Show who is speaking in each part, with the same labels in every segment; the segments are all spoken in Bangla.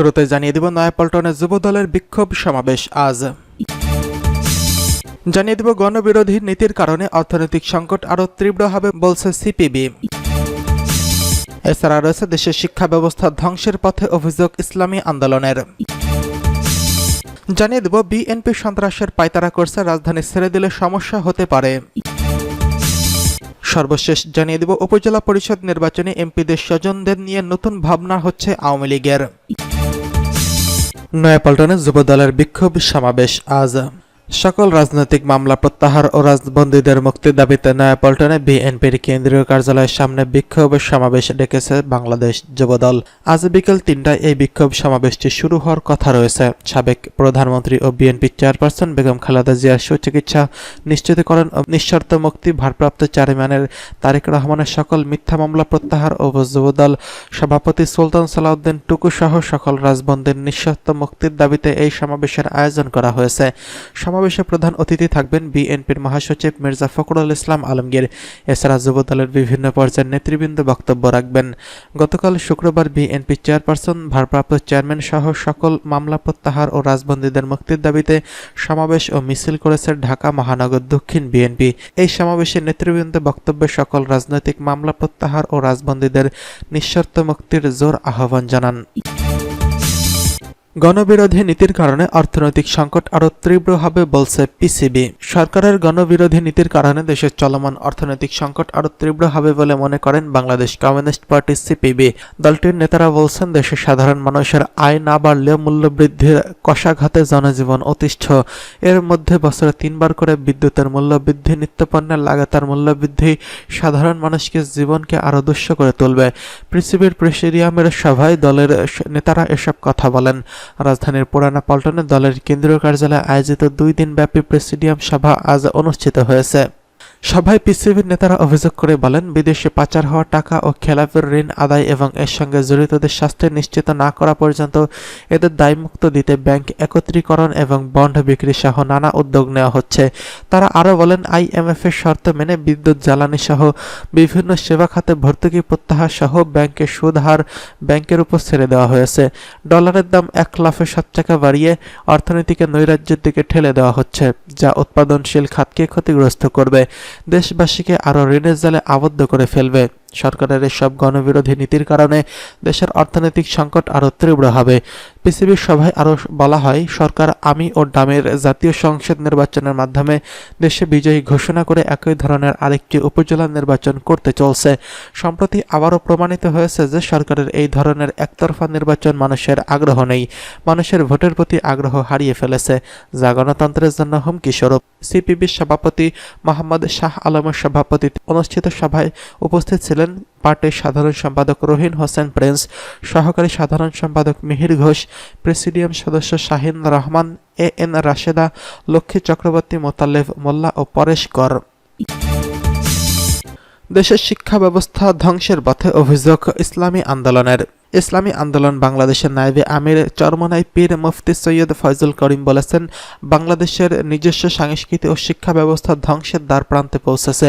Speaker 1: শুরুতে জানিয়ে দেব নয়াপল্টনে যুবদলের বিক্ষোভ সমাবেশ আজ। জানিয়ে দেব গণবিরোধী নীতির কারণে অর্থনৈতিক সংকট আরও তীব্র হবে বলছে সিপিবি। এছাড়া রয়েছে দেশের শিক্ষা ব্যবস্থা ধ্বংসের পথে অভিযোগ ইসলামী আন্দোলনের। জানিয়ে দেব বিএনপি সন্ত্রাসের পায়তারা করছে, রাজধানী ছেড়ে দিলে সমস্যা হতে পারে। সর্বশেষ জানিয়ে দেব উপজেলা পরিষদ নির্বাচনে এমপিদের স্বজনদের নিয়ে নতুন ভাবনা হচ্ছে আওয়ামী লীগের। নয়াপল্টনে যুবদলের বিক্ষোভ সমাবেশ আজ। সকল রাজনৈতিক মামলা প্রত্যাহার ও রাজবন্দীদের মুক্তির দাবিতে নয়াপল্টনে বিএনপির কেন্দ্রীয় কার্যালয়ের সামনে বিক্ষোভ সমাবেশ ডেকেছে বাংলাদেশ যুবদল। আজ বিকেল ৩টায় এই বিক্ষোভ সমাবেশটি শুরু হওয়ার কথা রয়েছে। সাবেক প্রধানমন্ত্রী ও বিএনপি চেয়ারপারসন বেগম খালেদা জিয়ার সুচিকিৎসা নিশ্চিতকরণ ও নিঃশর্ত মুক্তি, ভারপ্রাপ্ত চেয়ারম্যানের তারেক রহমানের সকল মিথ্যা মামলা প্রত্যাহার ও যুবদল সভাপতি সুলতান সালাউদ্দিন টুকু সহ সকল রাজবন্দীর নিঃশর্ত মুক্তির দাবিতে এই সমাবেশের আয়োজন করা হয়েছে। সমাবেশে প্রধান অতিথি থাকবেন বিএনপির মহাসচিব মির্জা ফখরুল ইসলাম আলমগীর। এছাড়া যুবদলের বিভিন্ন পর্যায়ের নেতৃবৃন্দ বক্তব্য রাখবেন। গতকাল শুক্রবার বিএনপি চেয়ারপারসন, ভারপ্রাপ্ত চেয়ারম্যান সহ সকল মামলা প্রত্যাহার ও রাজবন্দীদের মুক্তির দাবিতে সমাবেশ ও মিছিল করেছে ঢাকা মহানগর দক্ষিণ বিএনপি। এই সমাবেশে নেতৃবৃন্দ বক্তব্যে সকল রাজনৈতিক মামলা প্রত্যাহার ও রাজবন্দীদের নিঃশর্ত মুক্তির জোর আহ্বান জানান। গণবিরোধী নীতির কারণে অর্থনৈতিক সংকট আরও তীব্র হবে বলছে পিসিবি। সরকারের গণবিরোধী নীতির কারণে দেশের চলমান অর্থনৈতিক সংকট আরও তীব্র হবে বলে মনে করেন বাংলাদেশ কমিউনিস্ট পার্টি সিপিবি। দলটির নেতারা বলছেন, দেশের সাধারণ মানুষের আয় না বাড়লেও মূল্যবৃদ্ধির কষাঘাতে জনজীবন অতিষ্ঠ। এর মধ্যে বছরে 3বার করে বিদ্যুতের মূল্যবৃদ্ধি, নিত্যপণ্যের লাগাতার মূল্যবৃদ্ধি সাধারণ মানুষকে জীবনকে আরও দুঃসহ করে তুলবে। পিসিবির প্রেসিডিয়ামের সভায় দলের নেতারা এসব কথা বলেন। রাজধানীর পুরানা পল্টনে দলের কেন্দ্রীয় কার্যালয়ে আয়োজিত 2 দিনব্যাপী প্রেসিডিয়াম সভা আজ অনুষ্ঠিত হয়েছে। সভায় পিসিবির নেতারা অভিযোগ করে বলেন, বিদেশে পাচার হওয়া টাকা ও খেলাপের ঋণ আদায় এবং এর সঙ্গে জড়িতদের শাস্তি নিশ্চিত না করা পর্যন্ত এদের দায়মুক্ত দিতে ব্যাংক একত্রীকরণ এবং বন্ড বিক্রি সহ নানা উদ্যোগ নেওয়া হচ্ছে। তারা আরও বলেন, আইএমএফের শর্ত মেনে বিদ্যুৎ, জ্বালানি সহ বিভিন্ন সেবা খাতে ভর্তুকি প্রত্যাহার সহ ব্যাংকের সুদ হার ব্যাংকের উপর ছেড়ে দেওয়া হয়েছে। ডলারের দাম 1 লাফে 7 টাকা বাড়িয়ে অর্থনীতিকে নৈরাজ্যের দিকে ঠেলে দেওয়া হচ্ছে, যা উৎপাদনশীল খাতকে ক্ষতিগ্রস্ত করবে, দেশবাসীকে আরও ঋণের জালে আবদ্ধ করে ফেলবে। সরকারের এসব গণবিরোধী নীতির কারণে দেশের অর্থনৈতিক সংকট আরও তীব্র হবে। পিসিবির সভায় আরও বলা হয়, সরকার আমি ও ডামের জাতীয় সংসদ নির্বাচনের মাধ্যমে দেশে বিজয়ী ঘোষণা করে একই ধরনের আরেকটি উপজেলা নির্বাচন করতে চলছে। সম্প্রতি আবারও প্রমাণিত হয়েছে যে সরকারের এই ধরনের একতরফা নির্বাচন মানুষের আগ্রহ নেই, মানুষের ভোটের প্রতি আগ্রহ হারিয়ে ফেলেছে, যা গণতন্ত্রের জন্য হুমকি স্বরূপ। সিপিবির সভাপতি মোহাম্মদ শাহ আলমের সভাপতিত্বে অনুষ্ঠিত সভায় উপস্থিত ছিলেন পার্টির সাধারণ সম্পাদক রহিন হোসেন প্রিন্স, সহকারী সাধারণ সম্পাদক মিহির ঘোষ, প্রেসিডিয়াম সদস্য শাহিন রহমান, এএন রাশেদা, লক্ষ্মী চক্রবর্তী, মোতালেব মোল্লা ও পরেশ কর। দেশের শিক্ষা ব্যবস্থা ধ্বংসের পথে অভিযোগ ইসলামী আন্দোলনের। ইসলামী আন্দোলন বাংলাদেশের নায়েবে আমির চরমনাই পীর মুফতি সৈয়দ ফয়জুল করিম বলেছেন, বাংলাদেশের নিজস্ব সংস্কৃতি ও শিক্ষা ব্যবস্থা ধ্বংসের দ্বার প্রান্তে পৌঁছেছে।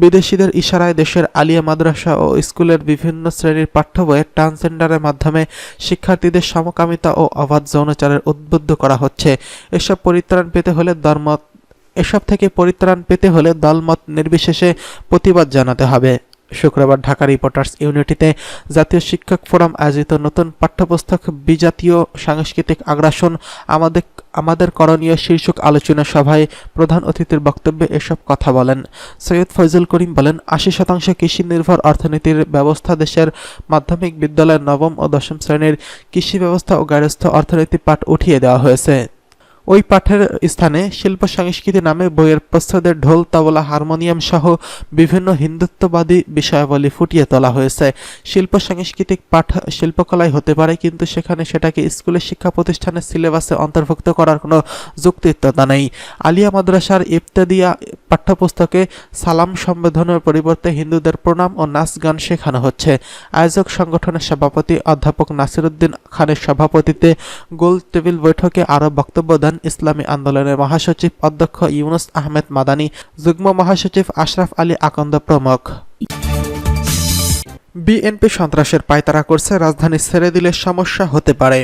Speaker 1: বিদেশিদের ইশারায় দেশের আলিয়া মাদ্রাসা ও স্কুলের বিভিন্ন শ্রেণীর পাঠ্য বইয়ে ট্রান্সজেন্ডারের মাধ্যমে শিক্ষার্থীদের সমকামিতা ও অবাধ যৌনাচারের উদ্বুদ্ধ করা হচ্ছে। এসব থেকে পরিত্রাণ পেতে হলে দলমত নির্বিশেষে প্রতিবাদ জানাতে হবে। শুক্রবার ঢাকা রিপোর্টার্স ইউনিটিতে জাতীয় শিক্ষক ফোরাম আয়োজিত নতুন পাঠ্যপুস্তক বিজাতীয় সাংস্কৃতিক আগ্রাসন আমাদের করণীয় শীর্ষক আলোচনা সভায় প্রধান অতিথির বক্তব্যে এসব কথা বলেন। সৈয়দ ফয়জুল করিম বলেন, 80% কৃষি নির্ভর অর্থনীতির ব্যবস্থা দেশের মাধ্যমিক বিদ্যালয়ের 9ম ও 10ম শ্রেণীর কৃষি ব্যবস্থা ও গার্হস্থ্য অর্থনীতি পাঠ উঠিয়ে দেওয়া হয়েছে। ওই পাঠের স্থানে শিল্প সংস্কৃতি নামে বইয়ের প্রচ্ছদে ঢোল, তবলা, হারমোনিয়াম সহ বিভিন্ন হিন্দুত্ববাদী বিষয়াবলী ফুটিয়ে তোলা হয়েছে। শিল্প সাংস্কৃতিক পাঠ শিল্পকলায় হতে পারে, কিন্তু সেটাকে স্কুলের শিক্ষা প্রতিষ্ঠানের সিলেবাসে অন্তর্ভুক্ত করার কোনো যুক্তিযুক্ততা নেই। আলিয়া মাদ্রাসার ইবতেদিয়া পাঠ্যপুস্তকে সালাম সম্বোধনের পরিবর্তে হিন্দুদের প্রণাম ও নাচ গান শেখানো হচ্ছে। আয়োজক সংগঠনের সভাপতি অধ্যাপক নাসিরউদ্দিন খানের সভাপতিত্বে গোল টেবিল বৈঠকে আরও বক্তব্য দেন ইসলামী আন্দোলনের মহাসচিব অধ্যক্ষ ইউনুস আহমেদ মাদানী, যুগ্ম মহাসচিব আশরাফ আলী আকন্দ প্রমুখ। বিএনপি সন্ত্রাসের পায়তারা করছে, রাজধানী ছেড়ে দিলে সমস্যা হতে পারে।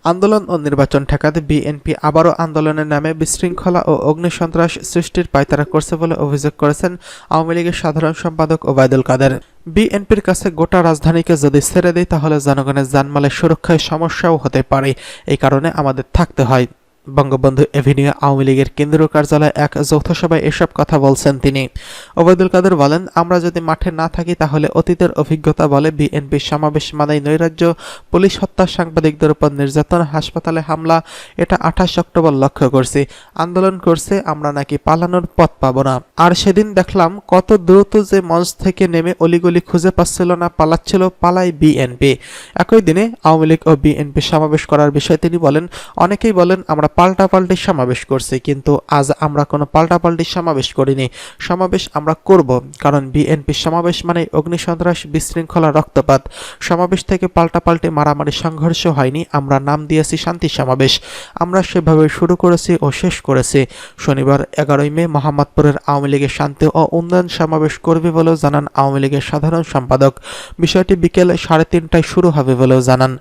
Speaker 1: আন্দোলন ও নির্বাচন ঠেকাতে বিএনপি আবারও আন্দোলনের নামে বিশৃঙ্খলা ও অগ্নিসন্ত্রাস সৃষ্টির পায়তারা করছে বলে অভিযোগ করেছেন আওয়ামী লীগের সাধারণ সম্পাদক ওবায়দুল কাদের। বিএনপির কাছে গোটা রাজধানীকে যদি ছেড়ে দেয় তাহলে জনগণের জানমালের সুরক্ষায় সমস্যাও হতে পারে, এই কারণে আমাদের থাকতে হয়। বঙ্গবন্ধু এভিনিউ আওয়ামী লীগের কেন্দ্রীয় কার্যালয়ে এক যৌথ সভায় এসব কথা বলছেন তিনি। ওবায়দুল কাদের বলেন, আমরা যদি মাঠে না থাকি তাহলে অতীতের অভিজ্ঞতা বলে বিএনপির সমাবেশ মানেই নৈরাজ্য, পুলিশ হত্যা, সাংবাদিকদের উপর নির্যাতন, হাসপাতালে হামলা। এটা 28 অক্টোবর লক্ষ্য করছি। আন্দোলন করছে, আমরা নাকি পালানোর পথ পাবো না। আর সেদিন দেখলাম কত দ্রুত যে মঞ্চ থেকে নেমে অলিগলি খুঁজে পাচ্ছিল না, পালাচ্ছিল, পালাই বিএনপি। একই দিনে আওয়ামী লীগ ও বিএনপি সমাবেশ করার বিষয়ে তিনি বলেন, অনেকেই বলেন আমরা পাল্টাপাল্টি সমাবেশ করছি, কিন্তু আজ আমরা কোনো পাল্টাপাল্টি সমাবেশ করিনি। সমাবেশ আমরা করব, কারণ বিএনপির সমাবেশ মানে অগ্নিসন্ত্রাস, বিশৃঙ্খলা, রক্তপাত। সমাবেশ থেকে পাল্টাপাল্টি মারামারি সংঘর্ষ হয়নি। আমরা নাম দিয়েছি শান্তি সমাবেশ। আমরা সেভাবে শুরু করেছি ও শেষ করেছি। শনিবার 11 মে মোহাম্মদপুরের আওয়ামী লীগের শান্তি ও উন্নয়ন সমাবেশ করবে বলেও জানান আওয়ামী লীগের সাধারণ সম্পাদক। বিষয়টি বিকেল 3:30টায় শুরু হবে বলেও জানান।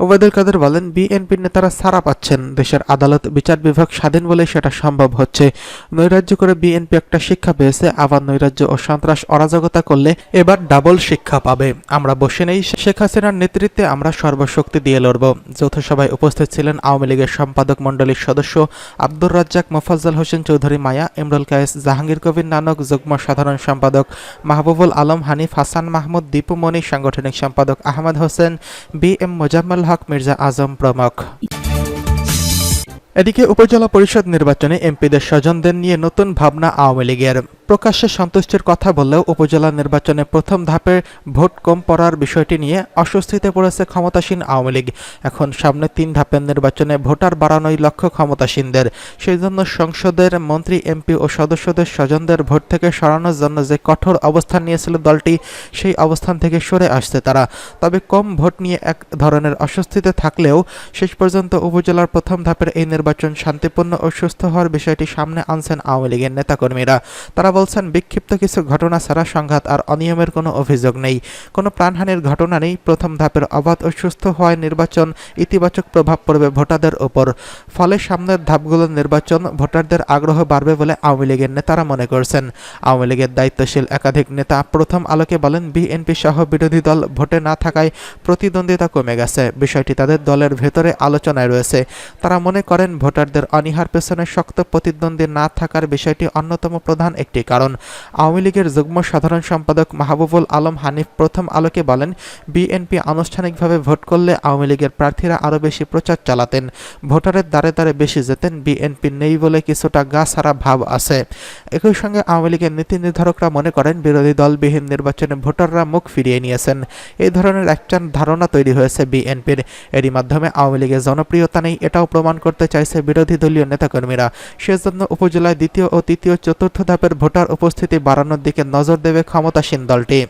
Speaker 1: ওবায়দুল কাদের বলেন, বিএনপির নেতারা ছাড়া পাচ্ছেন। দেশের আদালত বিচার বিভাগ স্বাধীন বলে সেটা সম্ভব হচ্ছে। নৈরাজ্য করে বিএনপি একটা শিক্ষা পেয়েছে, আবার নৈরাজ্য ও সন্ত্রাস অরাজকতা করলে এবার ডাবল শিক্ষা পাবে। আমরা বসে নেই, শেখ হাসিনার নেতৃত্বে আমরা সর্বশক্তি দিয়ে লড়ব। যৌথ সভায় উপস্থিত ছিলেন আওয়ামী লীগের সম্পাদক মণ্ডলীর সদস্য আব্দুর রাজ্জাক, মোফাজ্জল হোসেন চৌধুরী মায়া, ইমরুল কায়েস, জাহাঙ্গীর কবির নানক, যুগ্ম সাধারণ সম্পাদক মাহবুবুল আলম হানিফ, হাসান মাহমুদ, দীপু মনি, সাংগঠনিক সম্পাদক আহমদ হোসেন, বি.এম. মোজাম্মেল হক, মির্জা আজম প্রমুখ। এদিকে উপজেলা পরিষদ নির্বাচনে এমপিদের স্বজনদের নিয়ে নতুন ভাবনা আওয়ামী লীগের। প্রকাশ্যে সন্তুষ্টির কথা বললেও উপজেলা নির্বাচনে প্রথম ধাপে ভোট কম পড়ার বিষয়টি নিয়ে অস্বস্তিতে পড়েছে ক্ষমতাসীন আওয়ামী লীগ। এখন সামনে 3 ধাপের নির্বাচনে ভোটার বাড়ানোই লক্ষ্য ক্ষমতাসীনদের। সেই জন্য সংসদের মন্ত্রী, এমপি ও সদস্যদের স্বজনদের ভোট থেকে সরানোর জন্য যে কঠোর অবস্থান নিয়েছিল দলটি, সেই অবস্থান থেকে সরে আসছে তারা। তবে কম ভোট নিয়ে এক ধরনের অস্বস্তিতে থাকলেও শেষ পর্যন্ত উপজেলার প্রথম ধাপের এই নির্বাচন শান্তিপূর্ণ ও সুস্থ হওয়ার বিষয়টি সামনে আনছেন আওয়ামী লীগের নেতাকর্মীরা। তারা বলছেন, বিক্ষিপ্ত কিছু ঘটনা ছাড়া সংঘাত আর অনিয়মের কোনো অভিযোগ নেই, কোনো প্রাণহানির ঘটনা নেই। প্রথম ধাপের অবাধ ও সুস্থ হওয়ায় নির্বাচন ইতিবাচক প্রভাব পড়বে ভোটারদের ওপর। ফলে সামনের ধাপগুলোর নির্বাচন ভোটারদের আগ্রহ বাড়বে বলে আওয়ামী লীগের নেতারা মনে করছেন। আওয়ামী লীগের দায়িত্বশীল একাধিক নেতা প্রথম আলোকে বলেন, বিএনপি সহ বিরোধী দল ভোটে না থাকায় প্রতিদ্বন্দ্বিতা কমে গেছে। বিষয়টি তাদের দলের ভেতরে আলোচনায় রয়েছে। তারা মনে করেন ভোটারদের অনীহার পেছনে শক্ত প্রতিদ্বন্দ্বী না থাকার বিষয়টি অন্যতম প্রধান একটি কারণ। আওয়ামী লীগের যুগ্ম সাধারণ সম্পাদক মাহবুবুল আলম হানিফ প্রথম আলোকে বলেন, বিএনপি আনুষ্ঠানিকভাবে ভোট করলে আওয়ামী লীগের প্রার্থীরা আরও বেশি প্রচার চালাতেন, ভোটারের দ্বারে দ্বারে বেশি যেতেন। বিএনপি নেই বলে কিছুটা গা ছাড়া ভাব আছে। একই সঙ্গে আওয়ামী লীগের নীতি নির্ধারকরা মনে করেন বিরোধী দলবিহীন নির্বাচনে ভোটাররা মুখ ফিরিয়ে নিয়েছেন। এই ধরনের একটা ধারণা তৈরি হয়েছে বিএনপির। এরই মাধ্যমে আওয়ামী লীগের জনপ্রিয়তা নেই এটাও প্রমাণ করতে চাইছে বিরোধী দলীয় নেতাকর্মীরা। সেজন্য উপজেলায় দ্বিতীয় ও তৃতীয়, চতুর্থ ধাপের ভোটার উপস্থিতি বাড়ানোর দিকে নজর দেবে ক্ষমতাসীন দলটি।